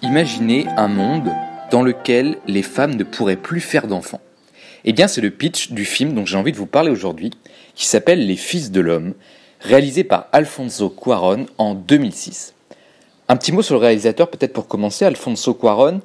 Imaginez un monde dans lequel les femmes ne pourraient plus faire d'enfants. Eh bien, c'est le pitch du film dont j'ai envie de vous parler aujourd'hui, qui s'appelle Les Fils de l'Homme, réalisé par Alfonso Cuarón en 2006. Un petit mot sur le réalisateur, peut-être pour commencer. Alfonso Cuarón,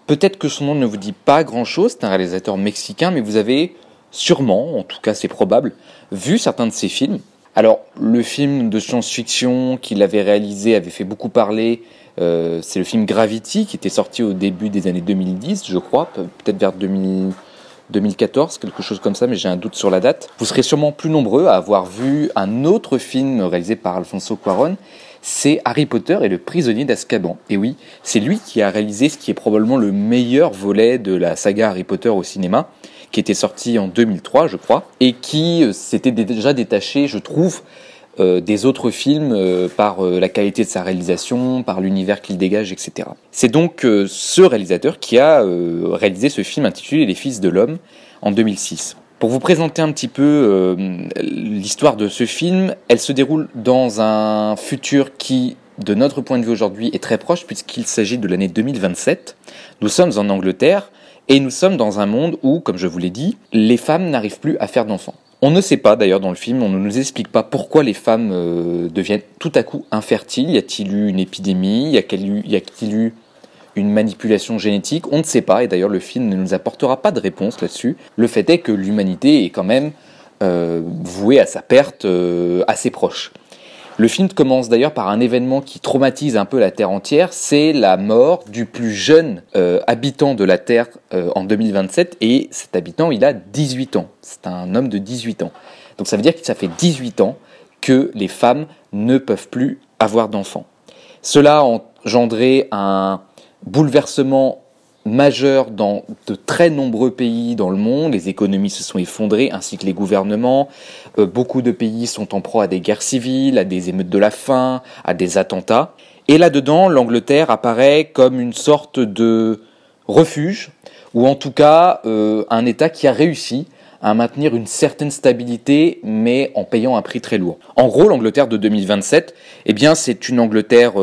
peut-être que son nom ne vous dit pas grand-chose, c'est un réalisateur mexicain, mais vous avez sûrement, en tout cas c'est probable, vu certains de ses films. Alors, le film de science-fiction qu'il avait réalisé avait fait beaucoup parler. C'est le film Gravity qui était sorti au début des années 2010, je crois, peut-être vers 2014, quelque chose comme ça, mais j'ai un doute sur la date. Vous serez sûrement plus nombreux à avoir vu un autre film réalisé par Alfonso Cuarón, c'est Harry Potter et le prisonnier d'Azkaban. Et oui, c'est lui qui a réalisé ce qui est probablement le meilleur volet de la saga Harry Potter au cinéma, qui était sorti en 2003, je crois, et qui s'était déjà détaché, je trouve, des autres films par la qualité de sa réalisation, par l'univers qu'il dégage, etc. C'est donc ce réalisateur qui a réalisé ce film intitulé Les Fils de l'Homme en 2006. Pour vous présenter un petit peu l'histoire de ce film, elle se déroule dans un futur qui, de notre point de vue aujourd'hui, est très proche puisqu'il s'agit de l'année 2027. Nous sommes en Angleterre et nous sommes dans un monde où, comme je vous l'ai dit, les femmes n'arrivent plus à faire d'enfants. On ne sait pas d'ailleurs dans le film, on ne nous explique pas pourquoi les femmes deviennent tout à coup infertiles. Y a-t-il eu une épidémie? Y a-t-il eu une manipulation génétique? On ne sait pas, et d'ailleurs le film ne nous apportera pas de réponse là-dessus. Le fait est que l'humanité est quand même vouée à sa perte assez proche. Le film commence d'ailleurs par un événement qui traumatise un peu la Terre entière, c'est la mort du plus jeune habitant de la Terre en 2027, et cet habitant il a 18 ans, c'est un homme de 18 ans. Donc ça veut dire que ça fait 18 ans que les femmes ne peuvent plus avoir d'enfants. Cela a engendré un bouleversement majeur dans de très nombreux pays dans le monde. Les économies se sont effondrées, ainsi que les gouvernements. Beaucoup de pays sont en proie à des guerres civiles, à des émeutes de la faim, à des attentats. Et là-dedans, l'Angleterre apparaît comme une sorte de refuge, ou en tout cas un État qui a réussi à maintenir une certaine stabilité, mais en payant un prix très lourd. En gros, l'Angleterre de 2027, eh bien, c'est une Angleterre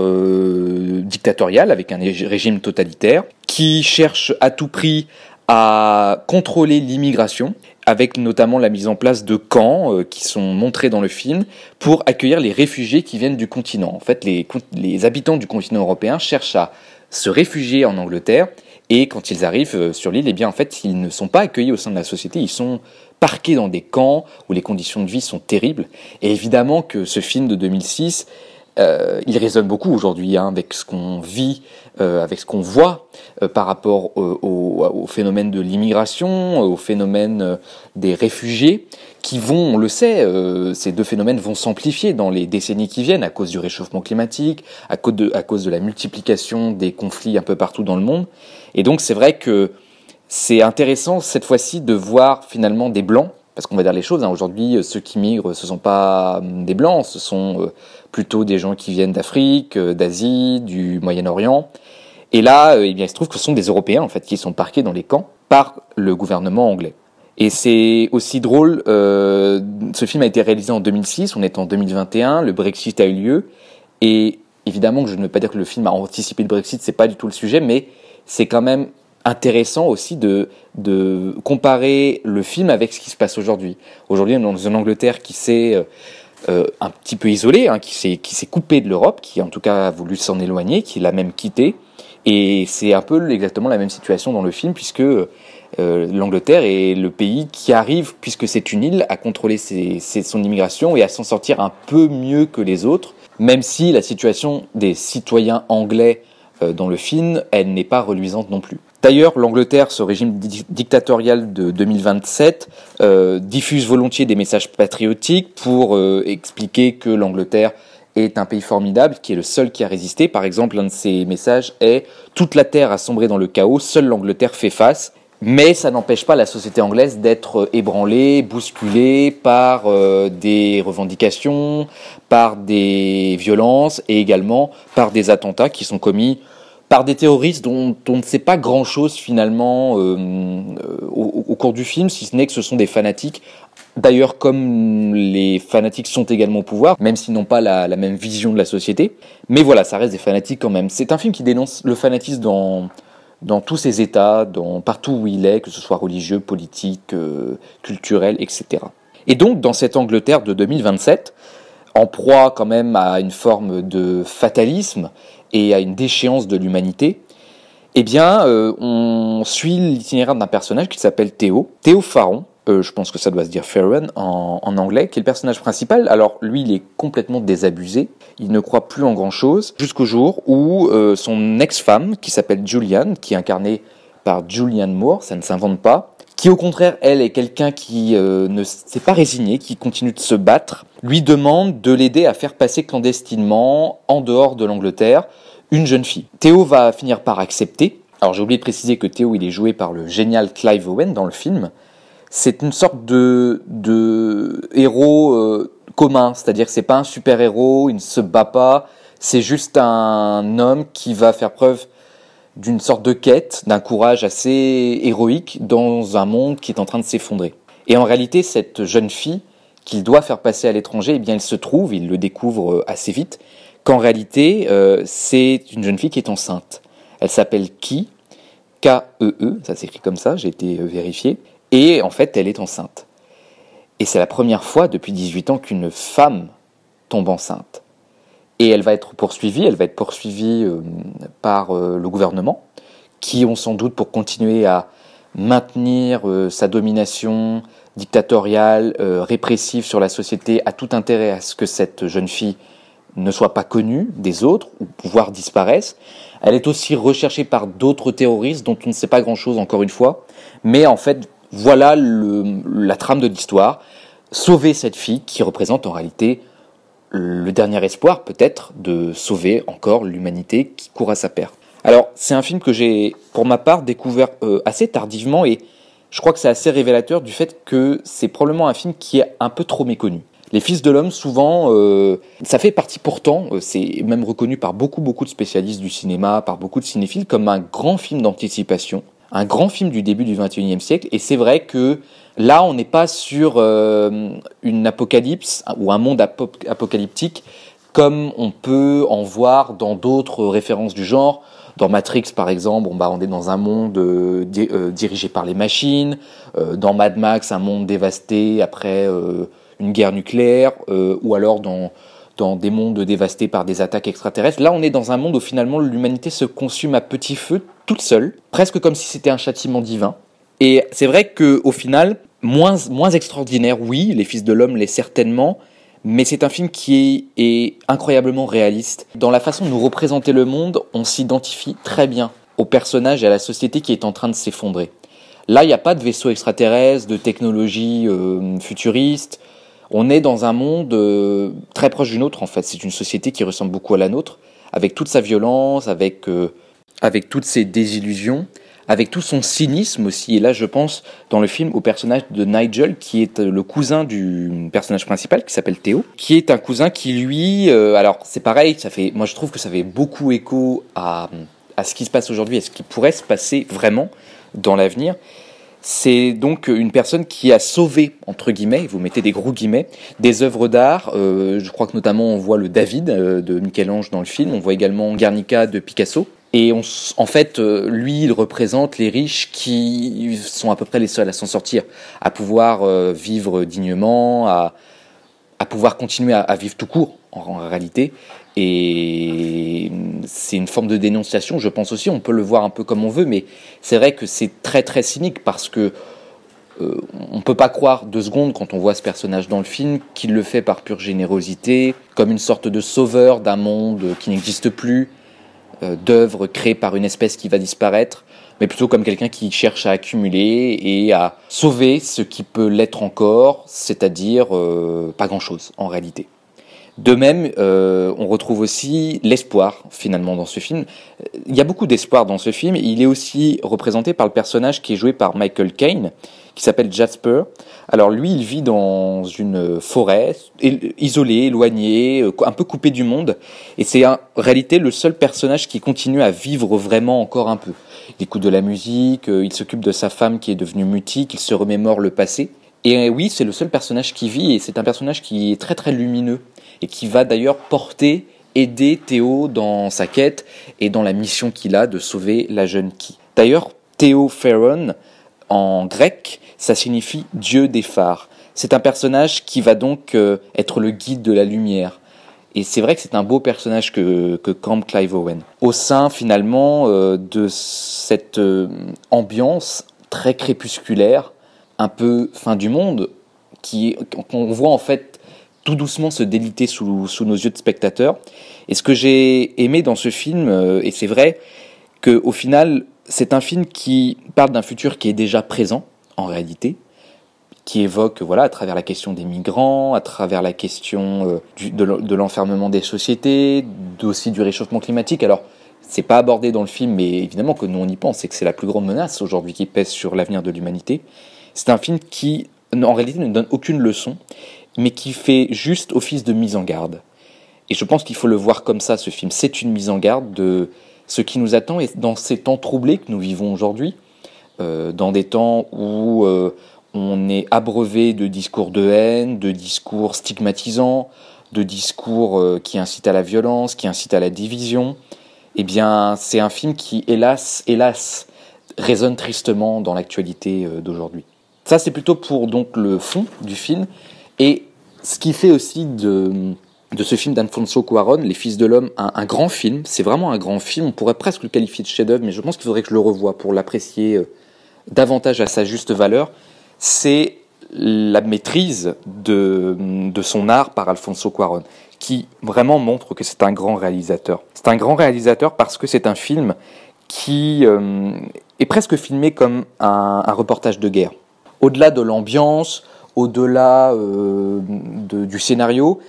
dictatoriale, avec un régime totalitaire, qui cherche à tout prix à contrôler l'immigration, avec notamment la mise en place de camps qui sont montrés dans le film, pour accueillir les réfugiés qui viennent du continent. En fait, les habitants du continent européen cherchent à se réfugier en Angleterre, et quand ils arrivent sur l'île, eh bien, en fait, ils ne sont pas accueillis au sein de la société, ils sont parqués dans des camps où les conditions de vie sont terribles. Et évidemment que ce film de 2006, il résonne beaucoup aujourd'hui avec ce qu'on vit, avec ce qu'on voit par rapport au phénomène de l'immigration, au phénomène des réfugiés, qui vont, on le sait, ces deux phénomènes vont s'amplifier dans les décennies qui viennent à cause du réchauffement climatique, à cause de la multiplication des conflits un peu partout dans le monde. Et donc c'est vrai que c'est intéressant cette fois-ci de voir finalement des blancs, parce qu'on va dire les choses, aujourd'hui ceux qui migrent ce ne sont pas des blancs, ce sont plutôt des gens qui viennent d'Afrique, d'Asie, du Moyen-Orient. Et là, eh bien, il se trouve que ce sont des Européens en fait, qui sont parqués dans les camps par le gouvernement anglais. Et c'est aussi drôle, ce film a été réalisé en 2006, on est en 2021, le Brexit a eu lieu, et évidemment que je ne veux pas dire que le film a anticipé le Brexit, c'est pas du tout le sujet, mais c'est quand même intéressant aussi de comparer le film avec ce qui se passe aujourd'hui. Aujourd'hui, on est dans une Angleterre qui s'est un petit peu isolée, qui s'est coupée de l'Europe, qui en tout cas a voulu s'en éloigner, qui l'a même quittée, et c'est un peu exactement la même situation dans le film, puisque l'Angleterre est le pays qui arrive, puisque c'est une île, à contrôler son immigration et à s'en sortir un peu mieux que les autres, même si la situation des citoyens anglais dans le film, elle n'est pas reluisante non plus. D'ailleurs, l'Angleterre, ce régime dictatorial de 2027, diffuse volontiers des messages patriotiques pour expliquer que l'Angleterre est un pays formidable, qui est le seul qui a résisté. Par exemple, l'un de ces messages est « Toute la Terre a sombré dans le chaos, seule l'Angleterre fait face ». Mais ça n'empêche pas la société anglaise d'être ébranlée, bousculée par des revendications, par des violences et également par des attentats qui sont commis par des terroristes dont on ne sait pas grand-chose finalement au cours du film, si ce n'est que ce sont des fanatiques D'ailleurs, comme les fanatiques sont également au pouvoir, même s'ils n'ont pas la même vision de la société. Mais voilà, ça reste des fanatiques quand même. C'est un film qui dénonce le fanatisme dans tous ses états, partout où il est, que ce soit religieux, politique, culturel, etc. Et donc, dans cette Angleterre de 2027, en proie quand même à une forme de fatalisme et à une déchéance de l'humanité, eh bien, on suit l'itinéraire d'un personnage qui s'appelle Théo Faron, je pense que ça doit se dire Farron en anglais, qui est le personnage principal. Alors, lui, il est complètement désabusé, il ne croit plus en grand-chose, jusqu'au jour où son ex-femme, qui s'appelle Julianne, qui est incarnée par Julianne Moore, ça ne s'invente pas, qui au contraire, elle, est quelqu'un qui ne s'est pas résigné, qui continue de se battre, lui demande de l'aider à faire passer clandestinement, en dehors de l'Angleterre, une jeune fille. Théo va finir par accepter. Alors j'ai oublié de préciser que Théo, il est joué par le génial Clive Owen dans le film. C'est une sorte de héros commun, c'est-à-dire que c'est pas un super-héros, il ne se bat pas, c'est juste un homme qui va faire preuve d'une sorte de quête, d'un courage assez héroïque dans un monde qui est en train de s'effondrer. Et en réalité, cette jeune fille qu'il doit faire passer à l'étranger, eh bien, il se trouve, il le découvre assez vite, qu'en réalité, c'est une jeune fille qui est enceinte. Elle s'appelle K-E-E, ça s'écrit comme ça, j'ai été vérifié, et en fait, elle est enceinte. Et c'est la première fois depuis 18 ans qu'une femme tombe enceinte. Et elle va être poursuivie par le gouvernement, qui ont sans doute pour continuer à maintenir sa domination dictatoriale, répressive sur la société, a tout intérêt à ce que cette jeune fille ne soit pas connue des autres, ou voire disparaisse. Elle est aussi recherchée par d'autres terroristes dont on ne sait pas grand-chose encore une fois. Mais en fait, voilà la trame de l'histoire. Sauver cette fille qui représente en réalité le dernier espoir peut-être de sauver encore l'humanité qui court à sa perte. Alors c'est un film que j'ai pour ma part découvert assez tardivement et je crois que c'est assez révélateur du fait que c'est probablement un film qui est un peu trop méconnu. Les Fils de l'Homme, souvent, ça fait partie pourtant, c'est même reconnu par beaucoup de spécialistes du cinéma, par beaucoup de cinéphiles, comme un grand film d'anticipation, un grand film du début du XXIe siècle. Et c'est vrai que là, on n'est pas sur une apocalypse ou un monde apocalyptique comme on peut en voir dans d'autres références du genre. Dans Matrix, par exemple, on est dans un monde dirigé par les machines. Dans Mad Max, un monde dévasté après une guerre nucléaire, ou alors dans des mondes dévastés par des attaques extraterrestres. Là, on est dans un monde où finalement l'humanité se consume à petit feu, toute seule, presque comme si c'était un châtiment divin. Et c'est vrai qu'au final, moins extraordinaire, oui, Les Fils de l'Homme l'est certainement, mais c'est un film qui est incroyablement réaliste. Dans la façon de nous représenter le monde, on s'identifie très bien au personnage et à la société qui est en train de s'effondrer. Là, il n'y a pas de vaisseau extraterrestre, de technologie futuriste. On est dans un monde très proche du nôtre, en fait. C'est une société qui ressemble beaucoup à la nôtre, avec toute sa violence, avec toutes ses désillusions, avec tout son cynisme aussi. Et là, je pense, dans le film, au personnage de Nigel, qui est le cousin du personnage principal, qui s'appelle Théo, qui est un cousin qui, lui... alors, c'est pareil, moi, je trouve que ça fait beaucoup écho à ce qui se passe aujourd'hui, à ce qui pourrait se passer vraiment dans l'avenir. C'est donc une personne qui a sauvé, entre guillemets, vous mettez des gros guillemets, des œuvres d'art. Je crois que notamment on voit le David de Michel-Ange dans le film, on voit également Guernica de Picasso. Et en fait, lui, il représente les riches qui sont à peu près les seuls à s'en sortir, à pouvoir vivre dignement, à pouvoir continuer à vivre tout court, en réalité. Et c'est une forme de dénonciation, je pense aussi, on peut le voir un peu comme on veut, mais c'est vrai que c'est très très cynique parce que on peut pas croire 2 secondes quand on voit ce personnage dans le film qu'il le fait par pure générosité, comme une sorte de sauveur d'un monde qui n'existe plus, d'œuvres créées par une espèce qui va disparaître, mais plutôt comme quelqu'un qui cherche à accumuler et à sauver ce qui peut l'être encore, c'est-à-dire pas grand-chose en réalité. De même, on retrouve aussi l'espoir, finalement, dans ce film. Il y a beaucoup d'espoir dans ce film. Il est aussi représenté par le personnage qui est joué par Michael Caine, qui s'appelle Jasper. Alors lui, il vit dans une forêt, isolé, éloigné, un peu coupé du monde. Et c'est en réalité le seul personnage qui continue à vivre vraiment encore un peu. Il écoute de la musique, il s'occupe de sa femme qui est devenue mutique, il se remémore le passé. Et oui, c'est le seul personnage qui vit, et c'est un personnage qui est très très lumineux, et qui va d'ailleurs aider Théo dans sa quête, et dans la mission qu'il a de sauver la jeune Key. D'ailleurs, Théo Pharon, en grec, ça signifie Dieu des phares. C'est un personnage qui va donc être le guide de la lumière. Et c'est vrai que c'est un beau personnage que campe Clive Owen. Au sein, finalement, de cette ambiance très crépusculaire, un peu fin du monde, qu'on voit en fait tout doucement se déliter sous nos yeux de spectateurs. Et ce que j'ai aimé dans ce film, et c'est vrai, qu'au final, c'est un film qui parle d'un futur qui est déjà présent, en réalité, qui évoque, voilà, à travers la question des migrants, à travers la question de l'enfermement des sociétés, aussi du réchauffement climatique. Alors, c'est pas abordé dans le film, mais évidemment que nous on y pense, et que c'est la plus grande menace aujourd'hui qui pèse sur l'avenir de l'humanité. C'est un film qui, en réalité, ne donne aucune leçon, mais qui fait juste office de mise en garde. Et je pense qu'il faut le voir comme ça, ce film. C'est une mise en garde de ce qui nous attend, et dans ces temps troublés que nous vivons aujourd'hui, dans des temps où on est abreuvé de discours de haine, de discours stigmatisants, de discours qui incitent à la violence, qui incitent à la division, eh bien, c'est un film qui, hélas, résonne tristement dans l'actualité d'aujourd'hui. Ça, c'est plutôt pour donc le fond du film, et ce qui fait aussi de ce film d'Alfonso Cuarón, Les Fils de l'Homme, un grand film. C'est vraiment un grand film, on pourrait presque le qualifier de chef-d'œuvre, mais je pense qu'il faudrait que je le revoie pour l'apprécier davantage à sa juste valeur. C'est la maîtrise de son art par Alfonso Cuarón, qui vraiment montre que c'est un grand réalisateur. C'est un grand réalisateur parce que c'est un film qui est presque filmé comme un reportage de guerre. Au-delà de l'ambiance, au-delà du scénario,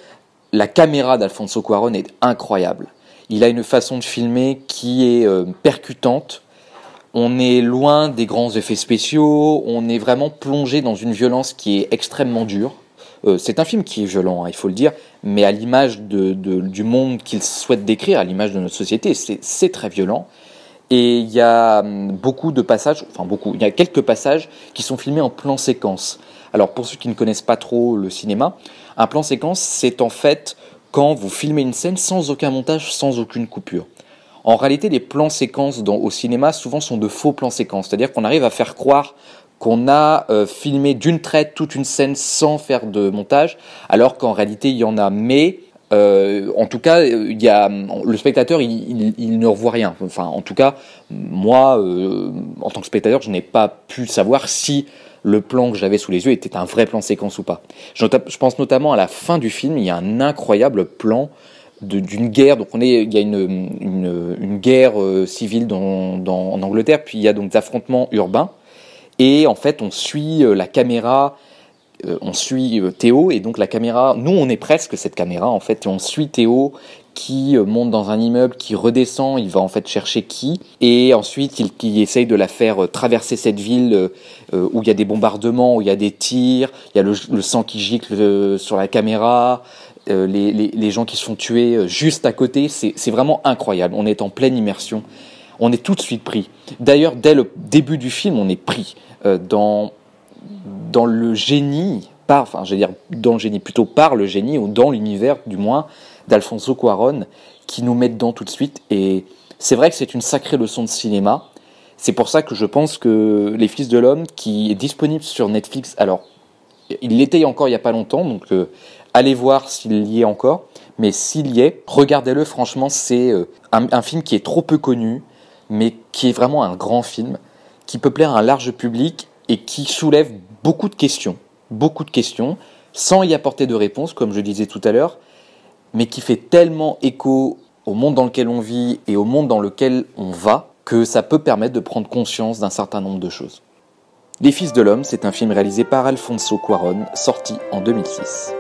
la caméra d'Alfonso Cuarón est incroyable. Il a une façon de filmer qui est percutante. On est loin des grands effets spéciaux, on est vraiment plongé dans une violence qui est extrêmement dure. C'est un film qui est violent, il faut le dire, mais à l'image du monde qu'il souhaite décrire, à l'image de notre société, c'est très violent. Et il y a il y a quelques passages qui sont filmés en plan séquence. Alors pour ceux qui ne connaissent pas trop le cinéma, un plan séquence, c'est en fait quand vous filmez une scène sans aucun montage, sans aucune coupure. En réalité, les plans séquences au cinéma souvent sont de faux plans séquences, c'est-à-dire qu'on arrive à faire croire qu'on a filmé d'une traite toute une scène sans faire de montage, alors qu'en réalité il y en a. Mais en tout cas, le spectateur il ne revoit rien. Enfin, en tout cas, moi, en tant que spectateur, je n'ai pas pu savoir si le plan que j'avais sous les yeux était un vrai plan séquence ou pas. Je pense notamment à la fin du film, il y a un incroyable plan d'une guerre. Donc il y a une guerre civile en Angleterre, puis il y a donc des affrontements urbains. Et en fait, on suit la caméra, on suit Théo, et donc la caméra, nous on est presque cette caméra en fait, et on suit Théo qui monte dans un immeuble, qui redescend, il va en fait chercher qui, et ensuite il essaye de la faire traverser cette ville où il y a des bombardements, où il y a des tirs, il y a le sang qui gicle sur la caméra, les gens qui se font tuer juste à côté, c'est vraiment incroyable, on est en pleine immersion. On est tout de suite pris. D'ailleurs, dès le début du film, on est pris dans le génie, par le génie, ou dans l'univers, du moins, d'Alfonso Cuarón, qui nous met dedans tout de suite. Et c'est vrai que c'est une sacrée leçon de cinéma. C'est pour ça que je pense que Les Fils de l'Homme, qui est disponible sur Netflix, alors, il l'était encore il n'y a pas longtemps, donc allez voir s'il y est encore. Mais s'il y est, regardez-le, franchement, c'est un film qui est trop peu connu, mais qui est vraiment un grand film, qui peut plaire à un large public et qui soulève beaucoup de questions, sans y apporter de réponse, comme je disais tout à l'heure, mais qui fait tellement écho au monde dans lequel on vit et au monde dans lequel on va, que ça peut permettre de prendre conscience d'un certain nombre de choses. Les Fils de l'Homme, c'est un film réalisé par Alfonso Cuarón, sorti en 2006.